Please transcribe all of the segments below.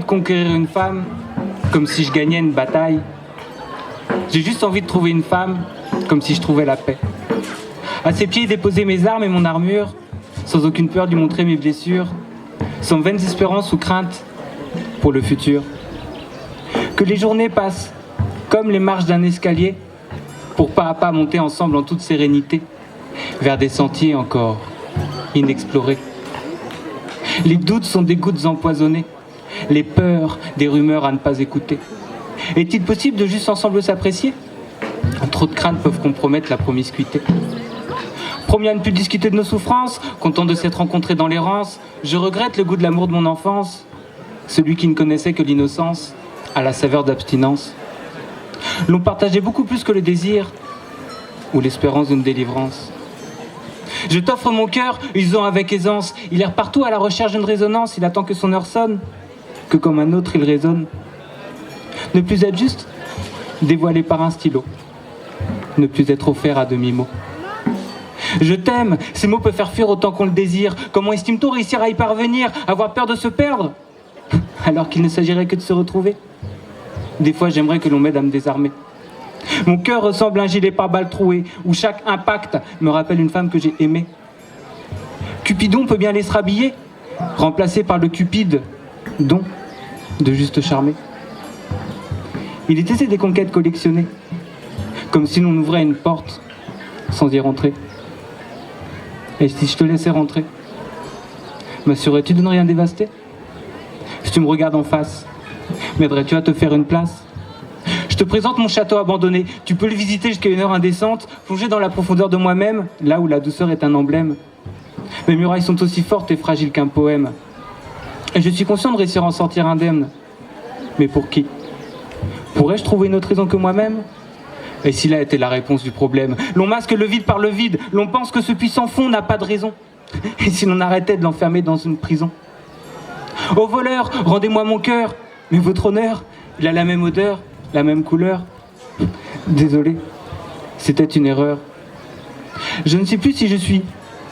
conquérir une femme comme si je gagnais une bataille. J'ai juste envie de trouver une femme comme si je trouvais la paix. À ses pieds, déposer mes armes et mon armure, sans aucune peur de lui montrer mes blessures, sans vaines espérances ou craintes pour le futur. Que les journées passent comme les marches d'un escalier, pour pas à pas monter ensemble en toute sérénité, vers des sentiers encore inexplorés. Les doutes sont des gouttes empoisonnées, les peurs des rumeurs à ne pas écouter. Est-il possible de juste ensemble s'apprécier ? Trop de craintes peuvent compromettre la promiscuité. Promis à ne plus discuter de nos souffrances, content de s'être rencontrés dans l'errance, je regrette le goût de l'amour de mon enfance, celui qui ne connaissait que l'innocence, à la saveur d'abstinence. L'on partageait beaucoup plus que le désir ou l'espérance d'une délivrance. Je t'offre mon cœur, usant avec aisance. Il erre partout à la recherche d'une résonance. Il attend que son heure sonne, que comme un autre il résonne. Ne plus être juste, dévoilé par un stylo. Ne plus être offert à demi-mot. Je t'aime, ces mots peuvent faire fuir autant qu'on le désire. Comment estime-t-on réussir à y parvenir, avoir peur de se perdre, alors qu'il ne s'agirait que de se retrouver? Des fois, j'aimerais que l'on m'aide à me désarmer. Mon cœur ressemble à un gilet pare-balles troué, où chaque impact me rappelle une femme que j'ai aimée. Cupidon peut bien laisser rhabiller, remplacé par le cupide, don de juste charmer. Il est aisé des conquêtes collectionnées, comme si l'on ouvrait une porte sans y rentrer. Et si je te laissais rentrer, m'assurerais-tu de ne rien dévaster? Si tu me regardes en face, m'aiderais-tu à te faire une place? Je te présente mon château abandonné. Tu peux le visiter jusqu'à une heure indécente, plonger dans la profondeur de moi-même, là où la douceur est un emblème. Mes murailles sont aussi fortes et fragiles qu'un poème. Et je suis conscient de réussir à en sortir indemne. Mais pour qui? Pourrais-je trouver une autre raison que moi-même? Et si là était la réponse du problème? L'on masque le vide par le vide. L'on pense que ce puissant fond n'a pas de raison. Et si l'on arrêtait de l'enfermer dans une prison? Ô voleur, rendez-moi mon cœur. Mais votre honneur, il a la même odeur, la même couleur. Désolé, c'était une erreur. Je ne sais plus si je suis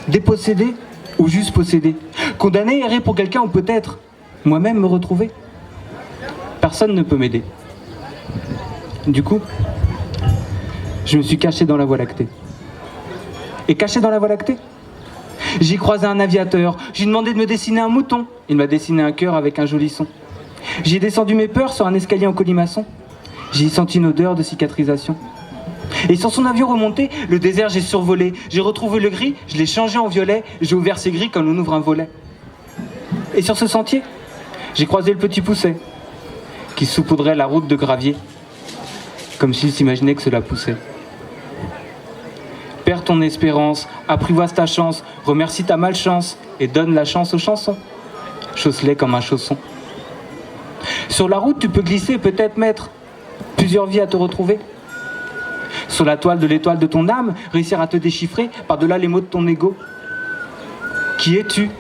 dépossédé ou juste possédé. Condamné, erré pour quelqu'un ou peut-être moi-même me retrouver. Personne ne peut m'aider. Du coup, je me suis caché dans la Voie lactée. Et caché dans la Voie lactée, j'ai croisé un aviateur. J'ai demandé de me dessiner un mouton. Il m'a dessiné un cœur avec un joli son. J'ai descendu mes peurs sur un escalier en colimaçon. J'ai senti une odeur de cicatrisation. Et sur son avion remonté, le désert j'ai survolé. J'ai retrouvé le gris, je l'ai changé en violet. J'ai ouvert ces gris comme on ouvre un volet. Et sur ce sentier, j'ai croisé le petit pousset qui saupoudrait la route de gravier, comme s'il s'imaginait que cela poussait. Perds ton espérance, apprivoise ta chance, remercie ta malchance et donne la chance aux chansons. Chausse-les comme un chausson. Sur la route, tu peux glisser, peut-être mettre plusieurs vies à te retrouver. Sur la toile de l'étoile de ton âme, réussir à te déchiffrer par-delà les mots de ton ego. Qui es-tu?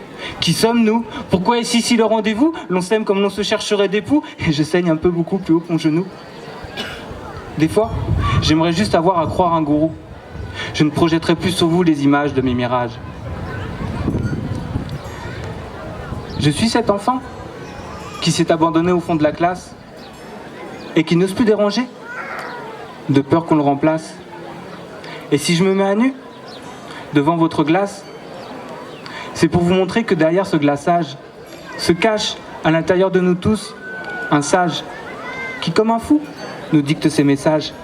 Qui sommes-nous? Pourquoi est-ce ici le rendez-vous? L'on s'aime comme l'on se chercherait d'époux, et je saigne un peu beaucoup plus haut que mon genou. Des fois, j'aimerais juste avoir à croire un gourou. Je ne projetterai plus sur vous les images de mes mirages. Je suis cet enfant qui s'est abandonné au fond de la classe et qui n'ose plus déranger, de peur qu'on le remplace. Et si je me mets à nu, devant votre glace, c'est pour vous montrer que derrière ce glaçage se cache, à l'intérieur de nous tous, un sage qui, comme un fou, nous dicte ses messages.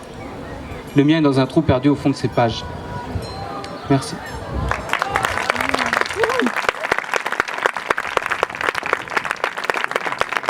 Le mien est dans un trou perdu au fond de ses pages. Merci.